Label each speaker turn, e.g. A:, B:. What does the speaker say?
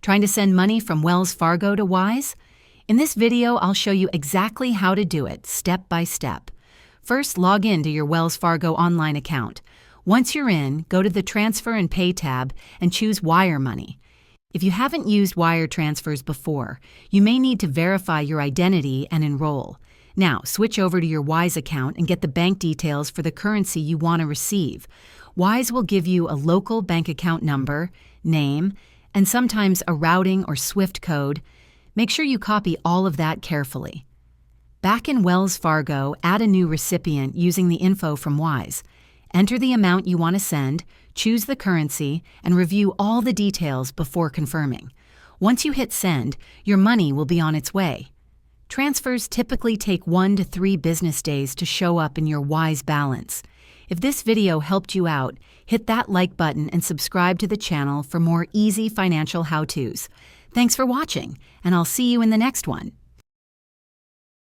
A: Trying to send money from Wells Fargo to Wise? In this video, I'll show you exactly how to do it, step by step. First, log in to your Wells Fargo online account. Once you're in, go to the Transfer and Pay tab and choose Wire Money. If you haven't used wire transfers before, you may need to verify your identity and enroll. Now, switch over to your Wise account and get the bank details for the currency you want to receive. Wise will give you a local bank account number, name, and sometimes a routing or SWIFT code. Make sure you copy all of that carefully. Back in Wells Fargo, add a new recipient using the info from Wise. Enter the amount you want to send, choose the currency, and review all the details before confirming. Once you hit send, your money will be on its way. Transfers typically take 1 to 3 business days to show up in your Wise balance. If this video helped you out, hit that like button and subscribe to the channel for more easy financial how-tos. Thanks for watching, and I'll see you in the next one.